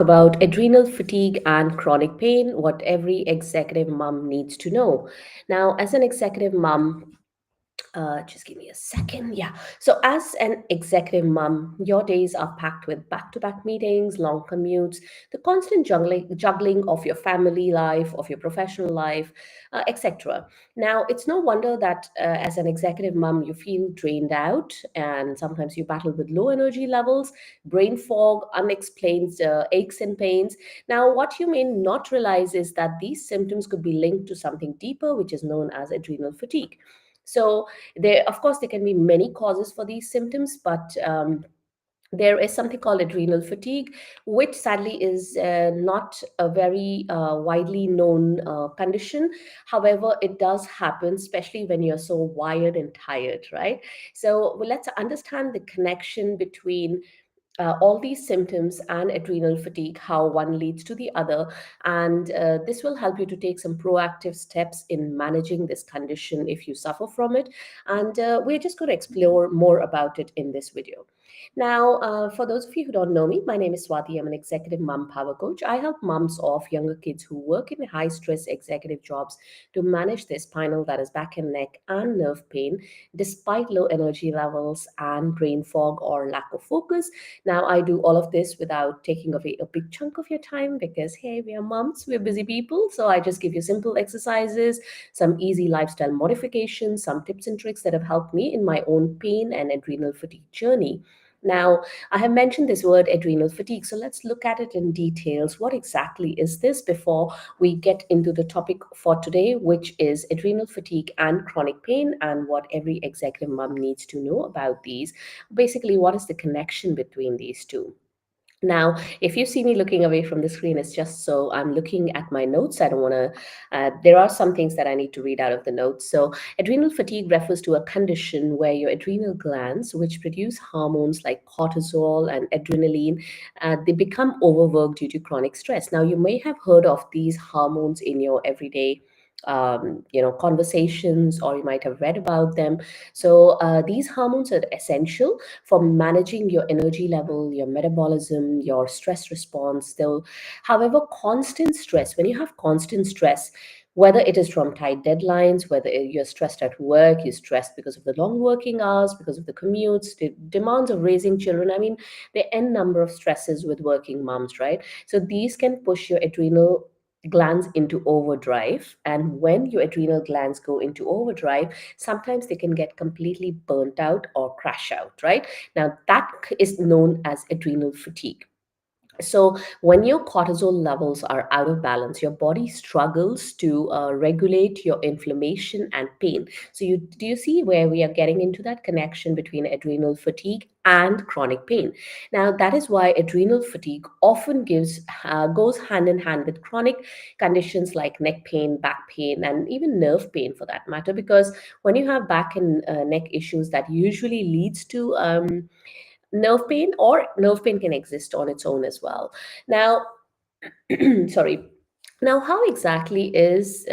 about adrenal fatigue and chronic pain, what every executive mom needs to know. Now, as an executive mom, just give me a second. Yeah. So, as an executive mom, your days are packed with back to back meetings, long commutes, the constant juggling of your family life, of your professional life, etc. Now, it's no wonder that as an executive mom, you feel drained out and sometimes you battle with low energy levels, brain fog, unexplained aches and pains. Now, what you may not realize is that these symptoms could be linked to something deeper, which is known as adrenal fatigue. So, there, of course, there can be many causes for these symptoms, but there is something called adrenal fatigue, which sadly is not a very widely known condition. However, it does happen, especially when you're so wired and tired, right? So, well, let's understand the connection between all these symptoms and adrenal fatigue, how one leads to the other. And this will help you to take some proactive steps in managing this condition if you suffer from it. And we're just going to explore more about it in this video. Now, for those of you who don't know me, my name is Swati. I'm an executive mom power coach. I help moms of younger kids who work in high stress executive jobs to manage their spinal, that is back and neck, and nerve pain, despite low energy levels and brain fog or lack of focus. Now, I do all of this without taking away a big chunk of your time because, hey, we are moms, we're busy people. So I just give you simple exercises, some easy lifestyle modifications, some tips and tricks that have helped me in my own pain and adrenal fatigue journey. Now, I have mentioned this word adrenal fatigue, so let's look at it in details. What exactly is this before we get into the topic for today, which is adrenal fatigue and chronic pain, and what every executive mom needs to know about these? Basically, what is the connection between these two? Now, if you see me looking away from the screen, it's just so I'm looking at my notes. I don't want to, there are some things that I need to read out of the notes. So, adrenal fatigue refers to a condition where your adrenal glands, which produce hormones like cortisol and adrenaline, they become overworked due to chronic stress. Now, you may have heard of these hormones in your everyday conversations, or you might have read about them. So these hormones are essential for managing your energy level, your metabolism, your stress response. Though, however, constant stress, when you have constant stress, whether it is from tight deadlines, whether you're stressed at work, you're stressed because of the long working hours, because of the commutes, the demands of raising children. I mean, the n number of stresses with working moms, right? So these can push your adrenal glands into overdrive. And when your adrenal glands go into overdrive, sometimes they can get completely burnt out or crash out, right? Now, that is known as adrenal fatigue. So, when your cortisol levels are out of balance, your body struggles to regulate your inflammation and pain. So, do you see where we are getting into that connection between adrenal fatigue and chronic pain? Now, that is why adrenal fatigue often goes hand in hand with chronic conditions like neck pain, back pain, and even nerve pain for that matter. Because when you have back and neck issues, that usually leads to nerve pain, or nerve pain can exist on its own as well. Now, sorry. Now, how exactly is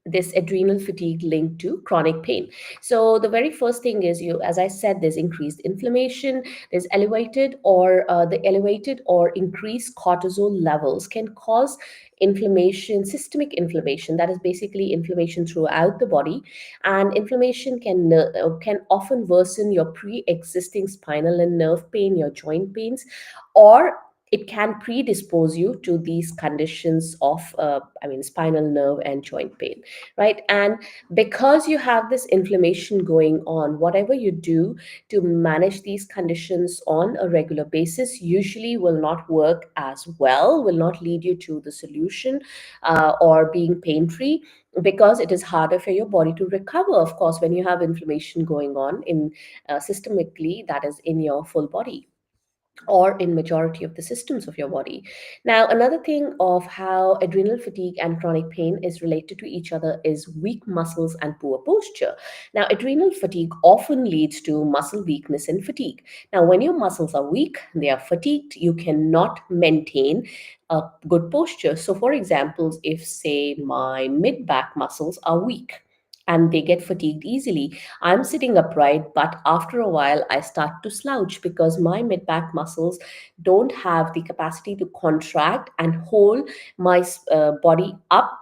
this adrenal fatigue linked to chronic pain? So, the very first thing is, as I said, there's increased inflammation. There's the elevated or increased cortisol levels can cause inflammation, systemic inflammation. That is basically inflammation throughout the body, and inflammation can often worsen your pre-existing spinal and nerve pain, your joint pains, or it can predispose you to these conditions of spinal nerve and joint pain, right? And because you have this inflammation going on, whatever you do to manage these conditions on a regular basis usually will not work as well, will not lead you to the solution, or being pain free, because it is harder for your body to recover, of course, when you have inflammation going on in systemically, that is in your full body or in majority of the systems of your body. Now, another thing of how adrenal fatigue and chronic pain is related to each other is weak muscles and poor posture. Now, adrenal fatigue often leads to muscle weakness and fatigue. Now, when your muscles are weak, they are fatigued, you cannot maintain a good posture. So, for example, if say my mid back muscles are weak, and they get fatigued easily. I'm sitting upright, but after a while, I start to slouch because my mid back muscles don't have the capacity to contract and hold my body up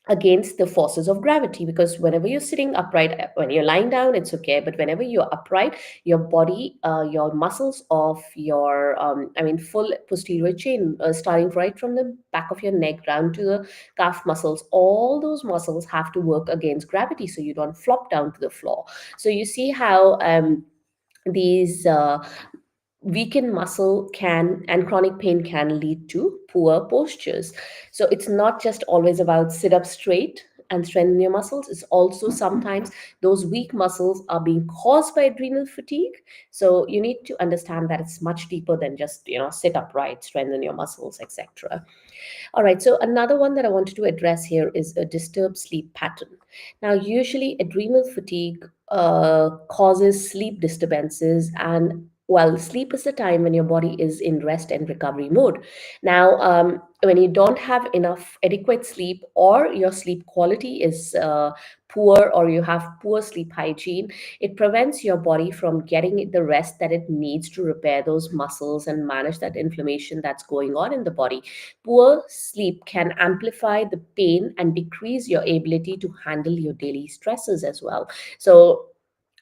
against the forces of gravity. Because whenever you're sitting upright, when you're lying down it's okay, but whenever you're upright, your body, your muscles of your full posterior chain, starting right from the back of your neck down to the calf muscles, all those muscles have to work against gravity so you don't flop down to the floor. So you see how these weakened muscle can and chronic pain can lead to poor postures. So it's not just always about sit up straight and strengthen your muscles. It's also sometimes those weak muscles are being caused by adrenal fatigue. So you need to understand that it's much deeper than just, sit upright, strengthen your muscles, etc. All right, so another one that I wanted to address here is a disturbed sleep pattern. Now, usually adrenal fatigue causes sleep disturbances, and well, sleep is the time when your body is in rest and recovery mode. Now, when you don't have enough adequate sleep, or your sleep quality is poor, or you have poor sleep hygiene, it prevents your body from getting the rest that it needs to repair those muscles and manage that inflammation that's going on in the body. Poor sleep can amplify the pain and decrease your ability to handle your daily stresses as well. So,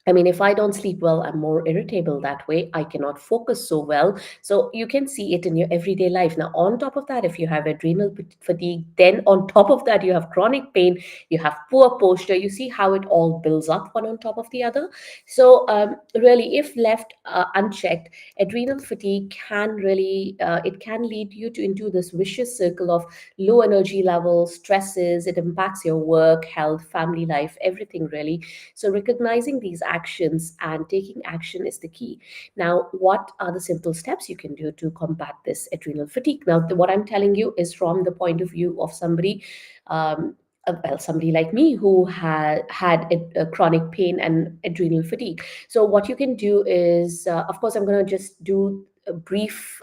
if I don't sleep well, I'm more irritable that way. I cannot focus so well. So you can see it in your everyday life. Now, on top of that, if you have adrenal fatigue, then on top of that, you have chronic pain, you have poor posture. You see how it all builds up one on top of the other. So, really, if left unchecked, adrenal fatigue can really it can lead you to into this vicious circle of low energy levels, stresses. It impacts your work, health, family life, everything really. So, recognizing these actions and taking action is the key. Now, what are the simple steps you can do to combat this adrenal fatigue? Now, what I'm telling you is from the point of view of somebody. Somebody like me who had a chronic pain and adrenal fatigue. So, what you can do is, of course, I'm going to just do a brief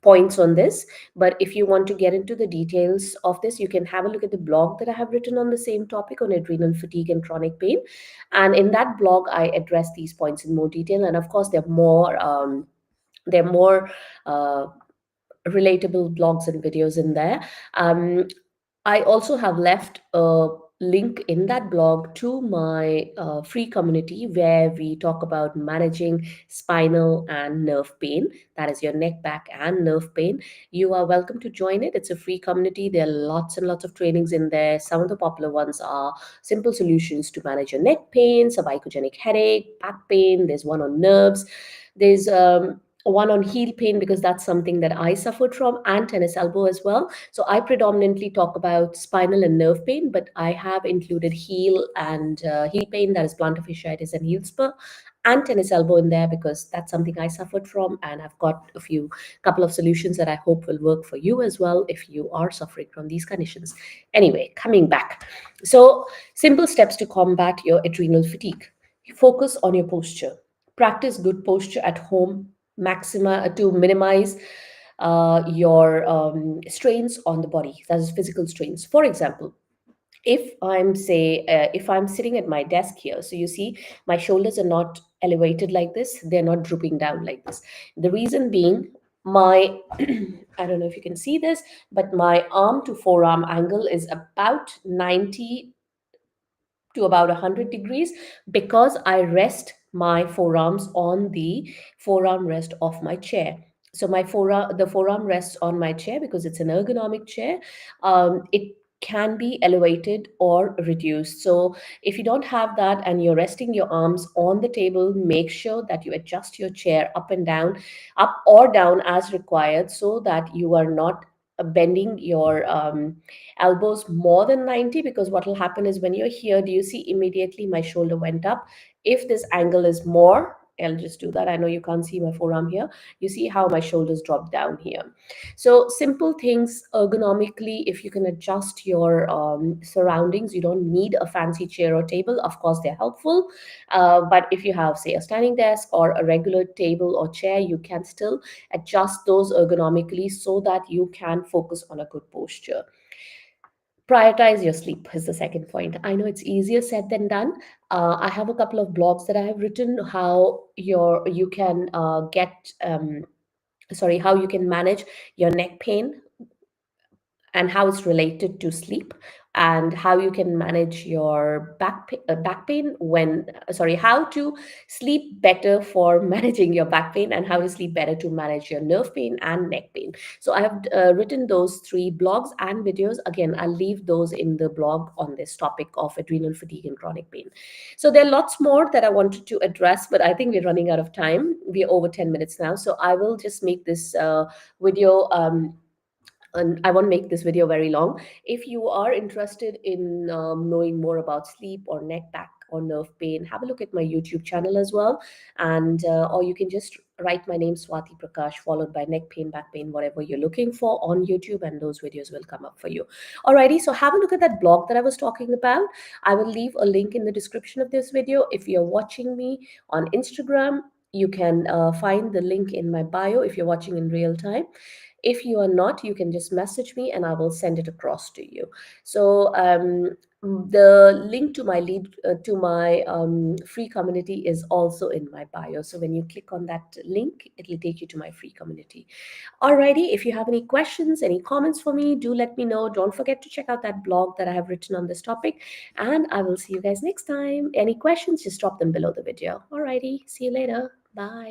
points on this. But if you want to get into the details of this, you can have a look at the blog that I have written on the same topic on adrenal fatigue and chronic pain. And in that blog, I address these points in more detail. And of course, they're more uh, relatable blogs and videos in there. I also have left a link in that blog to my free community where we talk about managing spinal and nerve pain. That is your neck, back, and nerve pain. You are welcome to join it. It's a free community. There are lots and lots of trainings in there. Some of the popular ones are simple solutions to manage your neck pain, cervicogenic headache, back pain. There's one on nerves. There's one on heel pain because that's something that I suffered from, and tennis elbow as well. So I predominantly talk about spinal and nerve pain, but I have included heel and heel pain, that is plantar fasciitis and heel spur, and tennis elbow in there because that's something I suffered from, and I've got a few couple of solutions that I hope will work for you as well if you are suffering from these conditions. Anyway, coming back. So, simple steps to combat your adrenal fatigue. Focus on your posture. Practice good posture at home maxima to minimize your strains on the body, that is physical strains. For example, if I'm sitting at my desk here, so you see my shoulders are not elevated like this, they're not drooping down like this. The reason being, my I don't know if you can see this, but my arm to forearm angle is about 90 to about 100 degrees because I rest my forearms on the forearm rest of my chair. So the forearm rests on my chair because it's an ergonomic chair. It can be elevated or reduced. So if you don't have that and you're resting your arms on the table, make sure that you adjust your chair up and down, up or down as required, so that you are not bending your elbows more than 90. Because what will happen is when you're here, do you see immediately my shoulder went up? If this angle is more, I'll just do that. I know you can't see my forearm here. You see how my shoulders drop down here. So simple things ergonomically, if you can adjust your surroundings, you don't need a fancy chair or table. Of course, they're helpful. But if you have, say, a standing desk or a regular table or chair, you can still adjust those ergonomically so that you can focus on a good posture. Prioritize your sleep is the second point. I know it's easier said than done. I have a couple of blogs that I have written how you can get sorry, how you can manage your neck pain and how it's related to sleep, and how you can manage your back pain when sorry, how to sleep better for managing your back pain, and how to sleep better to manage your nerve pain and neck pain. So I have written those three blogs and videos. Again, I'll leave those in the blog on this topic of adrenal fatigue and chronic pain. So there are lots more that I wanted to address, but I think we're running out of time. We're over 10 minutes now, so I will just make this video and I won't make this video very long. If you are interested in knowing more about sleep or neck, back, or nerve pain, have a look at my YouTube channel as well. And or you can just write my name, Swati Prakash, followed by neck pain, back pain, whatever you're looking for on YouTube, and those videos will come up for you. Alrighty, so have a look at that blog that I was talking about. I will leave a link in the description of this video. If you're watching me on Instagram, you can find the link in my bio if you're watching in real time. If you are not, you can just message me and I will send it across to you. So the link to my free community is also in my bio. So when you click on that link, it will take you to my free community. Alrighty, if you have any questions, any comments for me, do let me know. Don't forget to check out that blog that I have written on this topic, and I will see you guys next time. Any questions, just drop them below the video. Alrighty, see you later. Bye.